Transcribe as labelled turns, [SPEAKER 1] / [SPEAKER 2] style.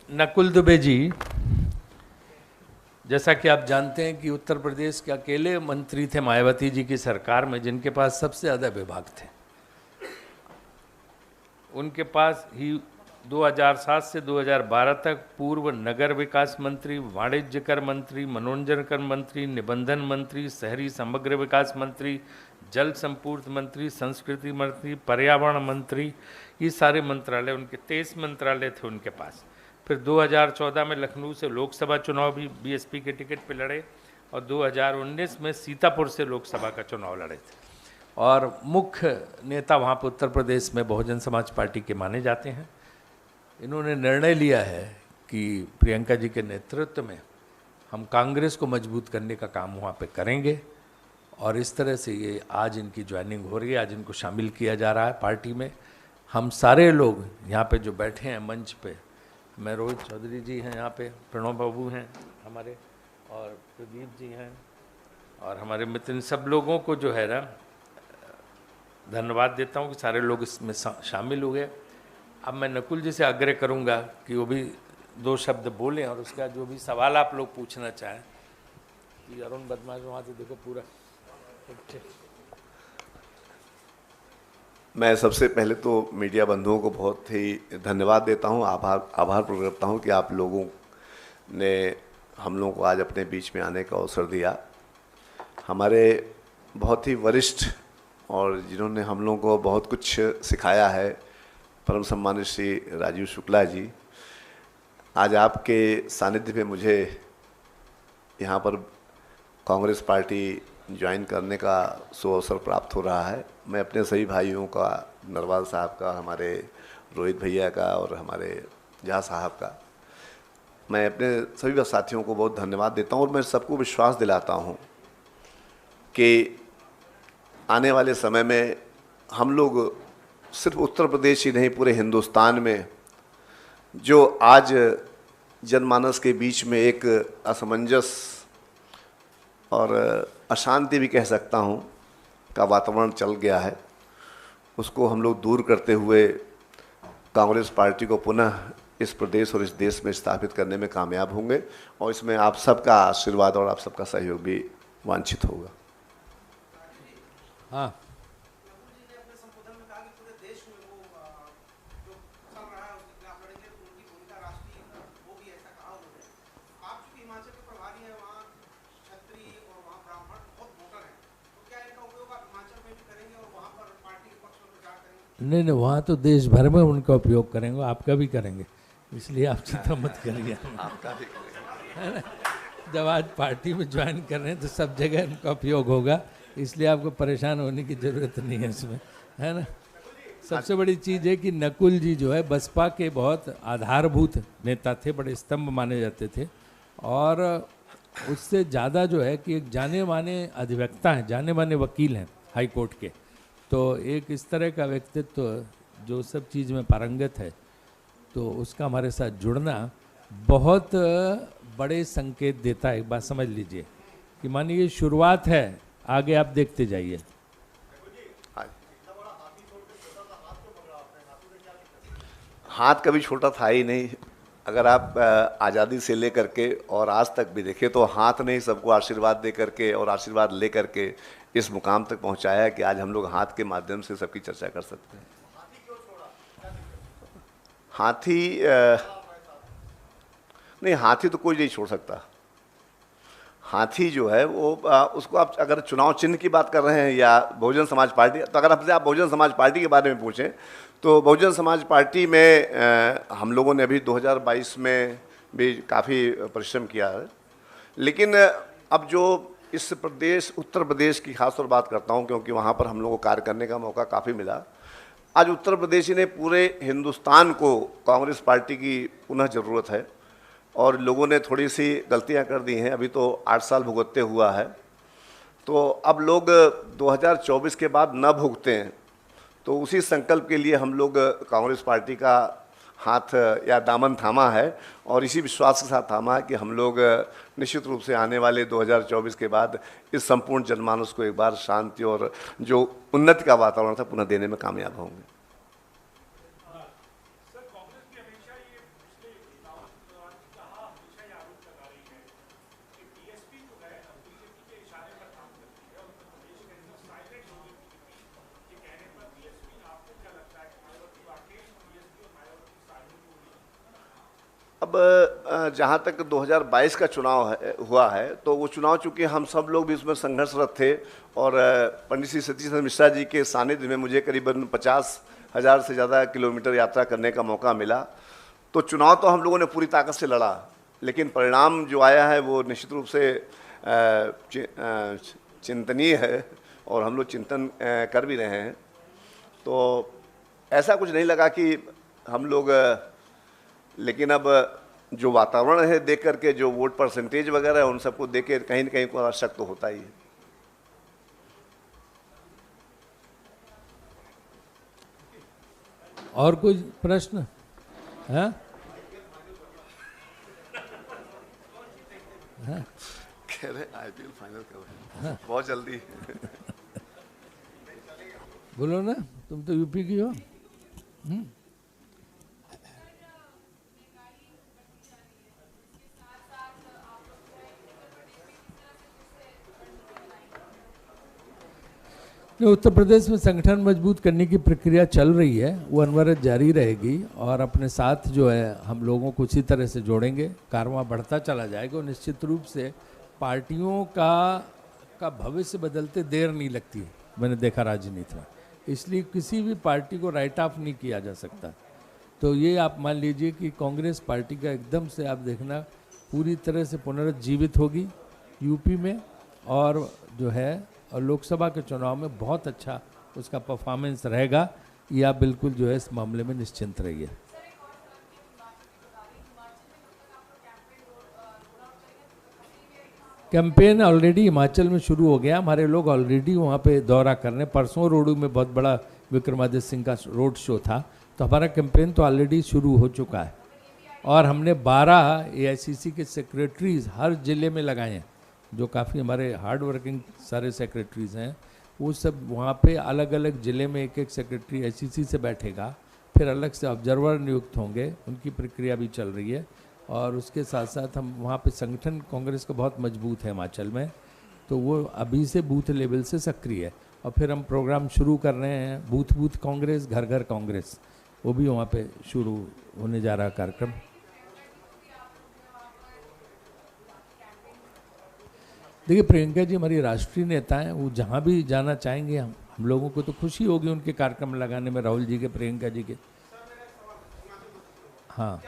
[SPEAKER 1] नकुल दुबे जी, जैसा कि आप जानते हैं कि उत्तर प्रदेश के अकेले मंत्री थे मायावती जी की सरकार में जिनके पास सबसे ज़्यादा विभाग थे। उनके पास ही 2007 से 2012 तक पूर्व नगर विकास मंत्री, वाणिज्य कर मंत्री, मनोरंजन कर मंत्री, निबंधन मंत्री, शहरी समग्र विकास मंत्री, जल संपूर्ण मंत्री, संस्कृति मंत्री, पर्यावरण मंत्री, ये सारे मंत्रालय उनके 23 मंत्रालय थे उनके पास। फिर 2014 में लखनऊ से लोकसभा चुनाव भी बीएसपी के टिकट पर लड़े और 2019 में सीतापुर से लोकसभा का चुनाव लड़े थे। और मुख्य नेता वहाँ पर उत्तर प्रदेश में बहुजन समाज पार्टी के माने जाते हैं। इन्होंने निर्णय लिया है कि प्रियंका जी के नेतृत्व में हम कांग्रेस को मजबूत करने का काम वहाँ पे करेंगे और इस तरह से ये आज इनकी ज्वाइनिंग हो रही है, आज इनको शामिल किया जा रहा है पार्टी में। हम सारे लोग यहाँ पे जो बैठे हैं मंच पे, मैं रोहित चौधरी जी हैं यहाँ पे, प्रणव बाबू हैं हमारे, और प्रदीप जी हैं और हमारे मित्र, इन सब लोगों को जो है ना धन्यवाद देता हूँ कि सारे लोग इसमें शामिल हुए। अब मैं नकुल जी से आग्रह करूँगा कि वो भी 2 शब्द बोलें और उसके बाद जो भी सवाल आप लोग पूछना चाहें। कि अरुण बदमाश वहाँ से देखो पूरा।
[SPEAKER 2] मैं सबसे पहले तो मीडिया बंधुओं को बहुत ही धन्यवाद देता हूँ, आभार प्रकट करता हूँ कि आप लोगों ने हम लोगों को आज अपने बीच में आने का अवसर दिया। हमारे बहुत ही वरिष्ठ और जिन्होंने हम लोगों को बहुत कुछ सिखाया है, परम सम्मानित श्री राजीव शुक्ला जी, आज आपके सानिध्य में मुझे यहाँ पर कांग्रेस पार्टी ज्वाइन करने का सुअवसर प्राप्त हो रहा है। मैं अपने सभी भाइयों का, नरवाल साहब का, हमारे रोहित भैया का और हमारे जहाँ साहब का, मैं अपने सभी साथियों को बहुत धन्यवाद देता हूँ और मैं सबको विश्वास दिलाता हूँ कि आने वाले समय में हम लोग सिर्फ उत्तर प्रदेश ही नहीं, पूरे हिंदुस्तान में जो आज जनमानस के बीच में एक असमंजस और अशांति भी कह सकता हूँ का वातावरण चल गया है, उसको हम लोग दूर करते हुए कांग्रेस पार्टी को पुनः इस प्रदेश और इस देश में स्थापित करने में कामयाब होंगे और इसमें आप सबका आशीर्वाद और आप सबका सहयोग भी वांछित होगा।
[SPEAKER 1] हाँ, नहीं नहीं, वहाँ तो देश भर में उनका उपयोग करेंगे, आपका भी करेंगे, इसलिए आप चिंता मत करिए।
[SPEAKER 2] आपका भी
[SPEAKER 1] है ना, जब आज पार्टी में ज्वाइन कर रहे हैं तो सब जगह उनका उपयोग होगा, इसलिए आपको परेशान होने की ज़रूरत नहीं है इसमें, है ना। सबसे बड़ी चीज़ है कि नकुल जी जो है बसपा के बहुत आधारभूत नेता थे, बड़े स्तंभ माने जाते थे और उससे ज़्यादा जो है कि एक जाने माने अधिवक्ता हैं, जाने माने वकील हैं हाई कोर्ट के। तो एक इस तरह का व्यक्तित्व जो सब चीज़ में पारंगत है, तो उसका हमारे साथ जुड़ना बहुत बड़े संकेत देता है। एक बात समझ लीजिए कि मानिए ये शुरुआत है, आगे आप देखते जाइए।
[SPEAKER 2] हाथ कभी छोटा था ही नहीं। अगर आप आज़ादी से लेकर के और आज तक भी देखें तो हाथ ने ही सबको आशीर्वाद दे करके और आशीर्वाद ले करके इस मुकाम तक पहुंचाया है कि आज हम लोग हाथ के माध्यम से सबकी चर्चा कर सकते हैं। हाथी नहीं, हाथी तो कोई नहीं छोड़ सकता। हाथी जो है वो उसको आप अगर चुनाव चिन्ह की बात कर रहे हैं या बहुजन समाज पार्टी, तो अगर आपसे आप बहुजन समाज पार्टी के बारे में पूछें तो बहुजन समाज पार्टी में हम लोगों ने अभी 2022 में भी काफ़ी परिश्रम किया है, लेकिन अब जो इस प्रदेश उत्तर प्रदेश की खास तौर बात करता हूं क्योंकि वहां पर हम लोगों को कार्य करने का मौका काफ़ी मिला। आज उत्तर प्रदेश ने पूरे हिंदुस्तान को कांग्रेस पार्टी की पुनः ज़रूरत है और लोगों ने थोड़ी सी गलतियां कर दी हैं, अभी तो 8 साल भुगतते हुआ है, तो अब लोग 2024 के बाद न भुगते हैं। तो उसी संकल्प के लिए हम लोग कांग्रेस पार्टी का हाथ या दामन थामा है और इसी विश्वास के साथ थामा है कि हम लोग निश्चित रूप से आने वाले 2024 के बाद इस संपूर्ण जनमानस को एक बार शांति और जो उन्नति का वातावरण था पुनः देने में कामयाब होंगे। अब जहाँ तक 2022 का चुनाव हुआ है, तो वो चुनाव चूँकि हम सब लोग भी उसमें संघर्षरत थे और पंडित श्री सतीश चंद्र मिश्रा जी के सानिध्य में मुझे करीबन 50,000 से ज़्यादा किलोमीटर यात्रा करने का मौका मिला। तो चुनाव तो हम लोगों ने पूरी ताकत से लड़ा, लेकिन परिणाम जो आया है वो निश्चित रूप से चिंतनीय है और हम लोग चिंतन कर भी रहे हैं। तो ऐसा कुछ नहीं लगा कि हम लोग, लेकिन अब जो वातावरण है देख करके, जो वोट परसेंटेज वगैरह है, उन सबको देख के कहीं न कहीं को शक तो होता ही है।
[SPEAKER 3] और कोई प्रश्न है?
[SPEAKER 2] कह रहे आईपीएल फाइनल कर रहे हैं बहुत जल्दी।
[SPEAKER 3] बोलो ना, तुम तो यूपी की हो। उत्तर प्रदेश में संगठन मजबूत करने की प्रक्रिया चल रही है, वो अनवरत जारी रहेगी और अपने साथ जो है हम लोगों को उसी तरह से जोड़ेंगे, कारवां बढ़ता चला जाएगा और निश्चित रूप से पार्टियों का भविष्य बदलते देर नहीं लगती है। मैंने देखा राजनीति में, इसलिए किसी भी पार्टी को राइट ऑफ नहीं किया जा सकता। तो ये आप मान लीजिए कि कांग्रेस पार्टी का एकदम से आप देखना पूरी तरह से पुनरुज्जीवित होगी यूपी में, और जो है और लोकसभा के चुनाव में बहुत अच्छा उसका परफॉर्मेंस रहेगा। ये आप बिल्कुल जो है इस मामले में निश्चिंत रहिए। कैंपेन ऑलरेडी हिमाचल में शुरू हो गया, हमारे लोग ऑलरेडी वहाँ पे दौरा करने, परसों रोडू में बहुत बड़ा विक्रमादित्य सिंह का रोड शो था, तो हमारा कैंपेन तो ऑलरेडी शुरू हो चुका है और हमने 12 एआईसीसी के सेक्रेटरीज हर ज़िले में लगाए हैं, जो काफ़ी हमारे हार्ड वर्किंग सारे सेक्रेटरीज हैं। वो सब वहाँ पे अलग अलग ज़िले में एक एक सेक्रेटरी एआईसीसी से बैठेगा, फिर अलग से ऑब्जर्वर नियुक्त होंगे, उनकी प्रक्रिया भी चल रही है। और उसके साथ साथ हम वहाँ पे संगठन कांग्रेस का बहुत मजबूत है हिमाचल में, तो वो अभी से बूथ लेवल से सक्रिय है। और फिर हम प्रोग्राम शुरू कर रहे हैं, बूथ बूथ कांग्रेस, घर घर कांग्रेस, वो भी वहाँ पे शुरू होने जा रहा कार्यक्रम। देखिए, प्रियंका जी हमारी राष्ट्रीय नेता हैं, वो जहाँ भी जाना चाहेंगे हम लोगों को तो खुशी होगी उनके कार्यक्रम लगाने में, राहुल जी के, प्रियंका जी के। हाँ।